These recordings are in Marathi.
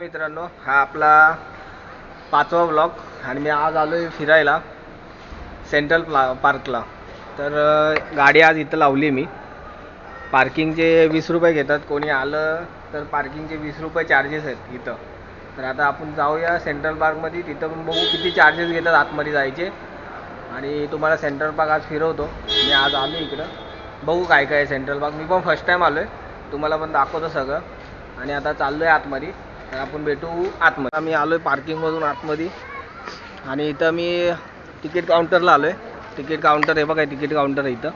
मित्रांनो, हा आपला 5वा ब्लॉग आणि मी आज आलोय फिरायला सेंट्रल पार्कला. तर गाडी आज इथं लावली मी. पार्किंगचे 20 रुपये घेतात, कोणी आलं तर पार्किंगचे 20 रुपये चार्जेस आहेत इथं. तर आता आपण जाऊया सेंट्रल पार्कमध्ये, तिथं पण बघू किती चार्जेस घेतात आतमध्ये जायचे आणि तुम्हाला सेंट्रल पार्क आज फिरवतो. मी आज आलो इकडं, बघू काय काय आहे सेंट्रल पार्क. मी पण फर्स्ट टाईम आलो आहे, तुम्हाला पण दाखवतो सगळं. आणि आता चाललो आहे आतमध्ये, तर आपण भेटू आतमध्ये. आम्ही आलो आहे पार्किंगमधून आतमध्ये आणि इथं मी तिकीट काउंटरला आलो आहे. तिकीट काउंटर हे बघा, तिकीट काउंटर आहे इथं.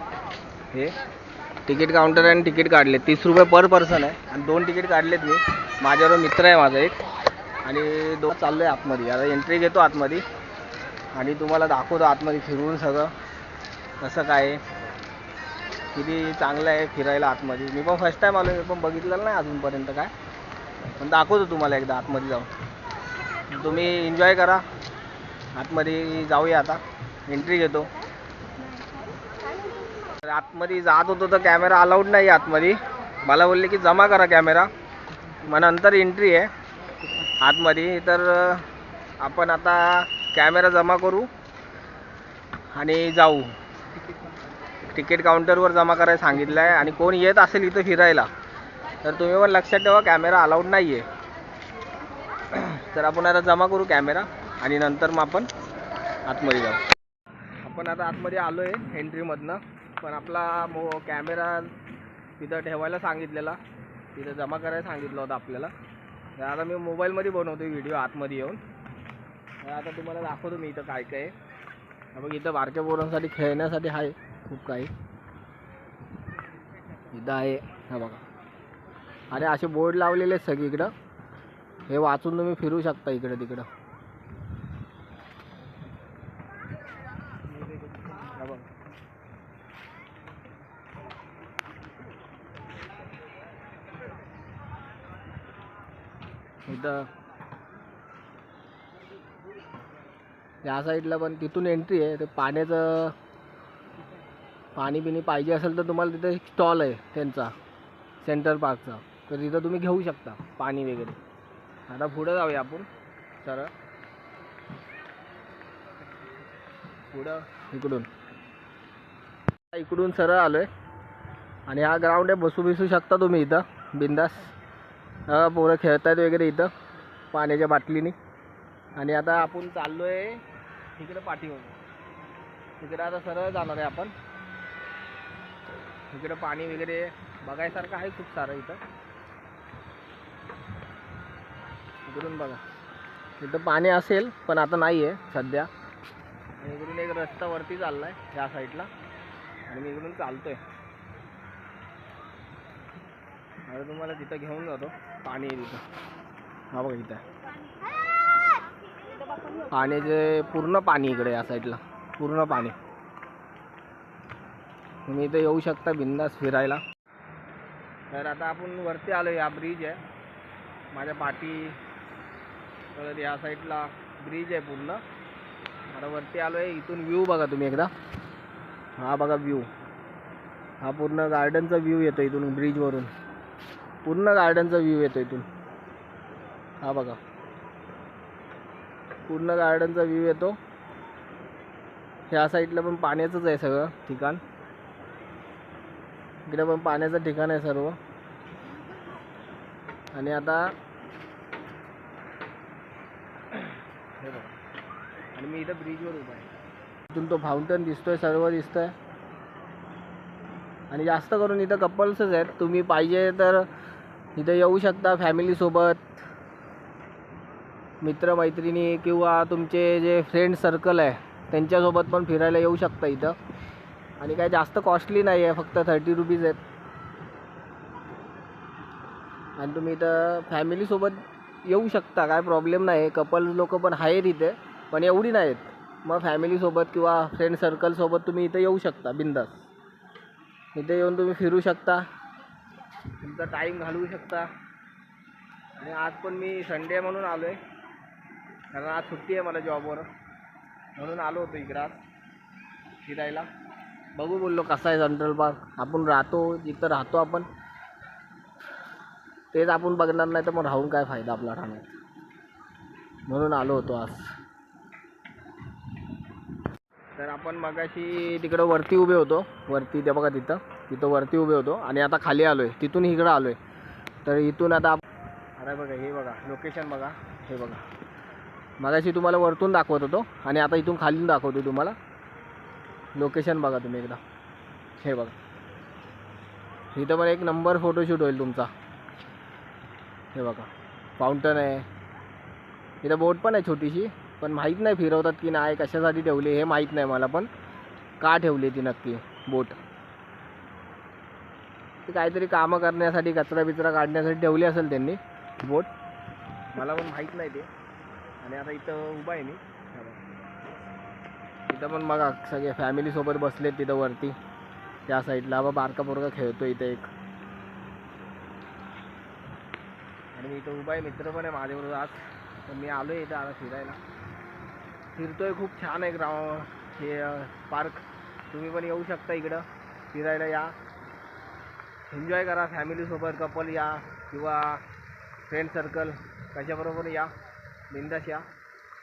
हे तिकीट काउंटर आणि तिकीट काढले 30 रुपये पर पर्सन आहे आणि 2 तिकीट काढलेत मी. माझ्याबरोबर मित्र आहे माझा एक आणि चाललो आहे आतमध्ये. आता एंट्री घेतो आतमध्ये आणि तुम्हाला दाखवतो आतमध्ये फिरवून सगळं कसं काय, किती चांगलं आहे फिरायला आतमध्ये. मी पण फर्स्ट टाईम आलो, मी पण बघितलेलं नाही अजूनपर्यंत काय, पण दाखवतो तुम्हाला एकदा आतमध्ये जाऊन. तुम्ही एन्जॉय करा. आतमध्ये जाऊया आता, एंट्री घेतो. आतमध्ये जात होतो तर कॅमेरा अलाउड नाही आतमध्ये. मला बोलले की जमा करा कॅमेरा, मग नंतर एंट्री आहे आतमध्ये. तर आपण आता कॅमेरा जमा करू आणि जाऊ. तिकीट काउंटरवर जमा करायला सांगितलं आहे. आणि कोण येत असेल इथं फिरायला तर तुम्ही पण लक्षात ठेवा, कॅमेरा अलाउड नाही आहे. तर आपण आता जमा करू कॅमेरा आणि नंतर मग आपण आतमध्ये जाऊ. आपण आता आतमध्ये आलो आहे एंट्रीमधनं, पण आपला कॅमेरा तिथं ठेवायला सांगितलेला, तिथं जमा करायला सांगितलं होतं आपल्याला. तर आता मी मोबाईलमध्ये बनवतो व्हिडिओ आतमध्ये येऊन. तर आता तुम्हाला दाखवतो मी इथं काय काय आहे. बघ, इथं बारक्या पोरांसाठी खेळण्यासाठी आहे खूप काही इथं आहे. हा बघा, आणि असे बोर्ड लावलेले आहेत सगळीकडं, हे वाचून तुम्ही फिरू शकता इकडं तिकडं. इथं या साईडला पण तिथून एंट्री आहे. ते पाण्याचं पाणी बिणी पाहिजे असेल तर तुम्हाला तिथे एक स्टॉल आहे त्यांचा सेंट्रल पार्कचा, तर तिथं तुम्ही घेऊ शकता पाणी वगैरे. आता पुढं जाऊया आपण सरळ, पुढं इकडून सरळ आलो आहे. आणि हा ग्राउंड आहे, बसू शकता तुम्ही इथं बिंदास. पोरं खेळतायत वगैरे इथं पाण्याच्या बाटलीने. आणि आता आपण चाललो आहे तिकडे पाठीवर, तिकडे आता सरळ जाणार आहे आपण. इकडं पाणी वगैरे बघायसारखं आहे खूप सारं इथं. इकडून बघा, इथं पाणी असेल पण आता नाही आहे सध्या. आणि इकडून एक रस्ता वरती चालला आहे या साईडला आणि मी इकडून चालतोय. आता तुम्हाला तिथं घेऊन जातो. पाणी आहे तिथं, हा बघा इथं पाण्याचे पूर्ण पाणी इकडे या साईडला पूर्ण पाणी. तुम्ही इथं येऊ शकता बिंदास फिरायला. तर आता आपण वरती आलो, या ब्रिज आहे माझ्या पाठी. तर या साईडला ब्रिज आहे पूर्ण. आता वरती आलो आहे, इथून व्ह्यू बघा तुम्ही एकदा. हा बघा व्ह्यू, हा पूर्ण गार्डनचा व्ह्यू येतो इथून ब्रिजवरून. पूर्ण गार्डनचा व्ह्यू येतो इथून, हा बघा पूर्ण गार्डनचा व्ह्यू येतो. ह्या साईडला पण पाण्याचंच आहे सगळं ठिकाण, इकडे पण पाण्याचं ठिकाण आहे सर्व. आणि आता हे बघा, आणि मी इथं ब्रिजवर उभा आहे. इथून तो फाउंटन दिसतोय, सर्व दिसतंय. आणि जास्त करून इथं कपल्सच आहेत. तुम्ही पाहिजे तर इथं येऊ शकता फॅमिलीसोबत, मित्रमैत्रिणी किंवा तुमचे जे फ्रेंड सर्कल आहे त्यांच्यासोबत पण फिरायला येऊ शकता इथं. आणि काय जास्त कॉस्टली नाही आहे, फक्त 30 रुपीज आहेत. आणि तुम्ही इथं फॅमिलीसोबत येऊ शकता, काय प्रॉब्लेम नाही. कपल लोक पण आहेत इथे, पण एवढी नाहीत. मग फॅमिलीसोबत किंवा फ्रेंड सर्कलसोबत तुम्ही इथं येऊ शकता बिंदास. इथे येऊन तुम्ही फिरू शकता, तुमचा टाईम घालवू शकता. आणि आज पण मी संडे म्हणून आलो आहे, कारण आज सुट्टी आहे मला जॉबवर, म्हणून आलो होतो इकडं आज फिरायला. बघू बोललो कसा आहे सेंट्रल पार्क. आपण राहतो जिथं राहतो आपण, तेच आपण बघणार नाही तर मग राहून काय फायदा आपला राहण्यात. म्हणून आलो होतो आज. तर आपण मगाशी तिकडं वरती उभे होतो, वरती ते बघा तिथं वरती उभे होतो आणि आता खाली आलो आहे, तिथून इकडं आलो आहे. तर इथून आता अरे बघा हे बघा लोकेशन बघा, हे बघा मगाशी तुम्हाला वरतून दाखवत होतो आणि आता इथून खालीून दाखवतो तुम्हाला. लोकेशन बघा तुम्ही एकदा, हे बघा इथं पण एक नंबर फोटोशूट होईल तुमचा. हे बघा फाउंटन आहे, इथं बोट पण आहे छोटीशी, पण माहीत नाही फिरवतात की नाही, कशासाठी ठेवली हे माहीत नाही मला, पण का ठेवली ती नक्की बोट. ती काहीतरी कामं करण्यासाठी, कचरा बिचरा काढण्यासाठी ठेवली असेल त्यांनी बोट, मला पण माहीत नाही ते. आणि आता इथं उभा आहे मी, इथं पण बघा सगळे फॅमिलीसोबत बसलेत तिथं वरती त्या साईडला. बारका पोरगा खेळतो इथं एक, आणि मी इथं उभा आहे, मित्र पण आहे माझ्याबरोबर आज. तर मी आलो आहे इथं आता फिरायला, फिरतोय. खूप छान आहे ग्राउंड हे पार्क. तुम्ही पण येऊ शकता इकडं फिरायला, या एन्जॉय करा फॅमिलीसोबत, कपल या किंवा फ्रेंड सर्कल कशाबरोबर या, बिंदास या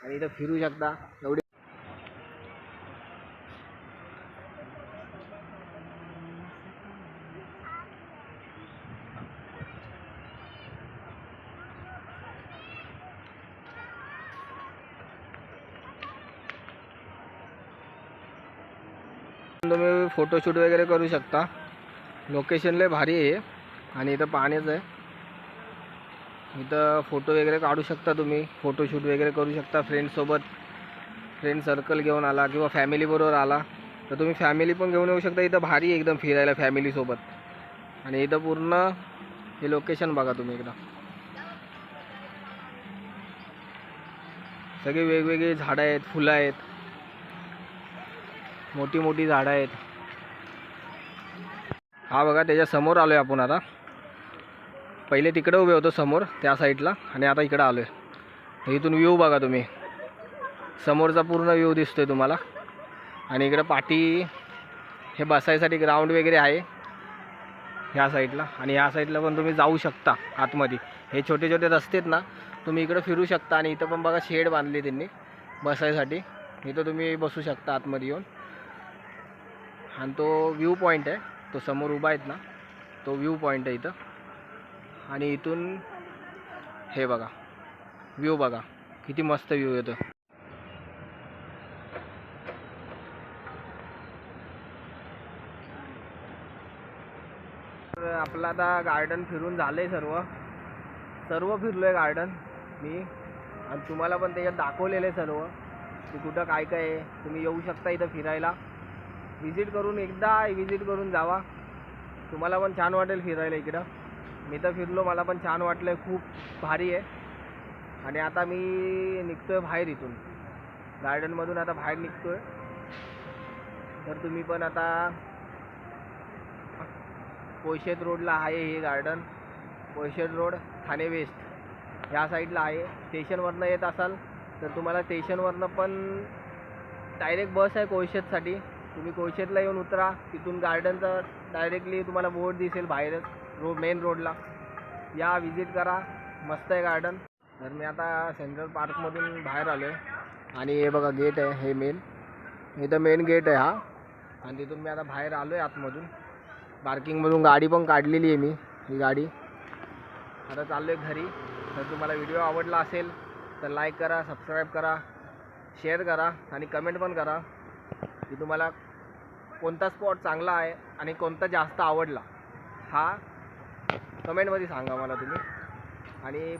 आणि इथं फिरू शकता. एवढी तुम्ही फोटोशूट वगैरे करू शकता. लोकेशन लय भारी आहे आणि इथं पाण्याचं आहे, इथं फोटो वगैरे काढू शकता तुम्ही, फोटोशूट वगैरे करू शकता फ्रेंड्ससोबत. फ्रेंड सर्कल घेऊन आला किंवा फॅमिलीबरोबर आला तर तुम्ही फॅमिली पण घेऊन येऊ शकता. इथं भारी एकदम फिरायला फॅमिलीसोबत. आणि इथं पूर्ण हे लोकेशन बघा तुम्ही एकदा, सगळे वेगवेगळे झाडं आहेत, फुलं आहेत, मोठी मोठी झाडं आहेत. हा बघा त्याच्या समोर आलो आहे आपण आता. पहिले तिकडे उभे होतो समोर त्या साईडला आणि आता इकडं आलो आहे. इथून व्ह्यू बघा तुम्ही, समोरचा पूर्ण व्ह्यू दिसतोय तुम्हाला. आणि इकडं पाठी हे बसायसाठी ग्राउंड वगैरे आहे ह्या साईडला, आणि ह्या साईडला पण तुम्ही जाऊ शकता आतमध्ये. हे छोटे छोटे रस्ते आहेत ना, तुम्ही इकडं फिरू शकता. आणि इथं पण बघा शेड बांधली त्यांनी बसायसाठी, इथं तुम्ही बसू शकता आतमध्ये येऊन. आणि तो व्ह्यू पॉईंट आहे, तो समोर उभा आहेत ना, तो व्ह्यू पॉईंट आहे इथं. आणि इथून हे बघा व्ह्यू बघा किती मस्त व्ह्यू येतो. तर आपलं आता गार्डन फिरून झालं आहे, सर्व फिरलो आहे गार्डन मी, आणि तुम्हाला पण त्याच्यात दाखवलेलं आहे सर्व की कुठं काय काय आहे. तुम्ही येऊ शकता इथं फिरायला, विजिट करून जावा. तुम्हाला पण छान वाटेल फिरायला इकडं. मी तर फिरलो, मला पण छान वाटलं, खूप भारी आहे. आणि आता मी निघतोय बाहेर इथून गार्डनमधून, आता बाहेर निघतोय. तर तुम्ही पण आता कोळशेत रोडला आहे हे गार्डन, कोळशेत रोड ठाणे वेस्ट ह्या साईडला आहे. स्टेशनवरनं येत असाल तर तुम्हाला स्टेशनवरनं पण डायरेक्ट बस आहे कोळशेतसाठी. तुम्ही कोळशेतला येऊन उतरा, तिथून गार्डनचं डायरेक्टली तुम्हाला बोर्ड दिसेल बाहेरच मेन रोडला. या विजिट करा, मस्त आहे गार्डन. तर मी आता सेंट्रल पार्कमधून बाहेर आलो आहे आणि हे बघा गेट आहे, हे इथं मेन गेट आहे हा. आणि तिथून मी आता बाहेर आलो आहे आतमधून, पार्किंगमधून गाडी पण काढलेली आहे मी, ही गाडी. आता चाललो आहे घरी. तर तुम्हाला व्हिडिओ आवडला असेल तर लाईक करा, सबस्क्राईब करा, शेअर करा आणि कमेंट पण करा की तुम्हाला कोणता स्पॉट चांगला आहे आणि कोणता जास्त आवडला, हा कमेंटमध्ये सांगा मला तुम्ही. आणि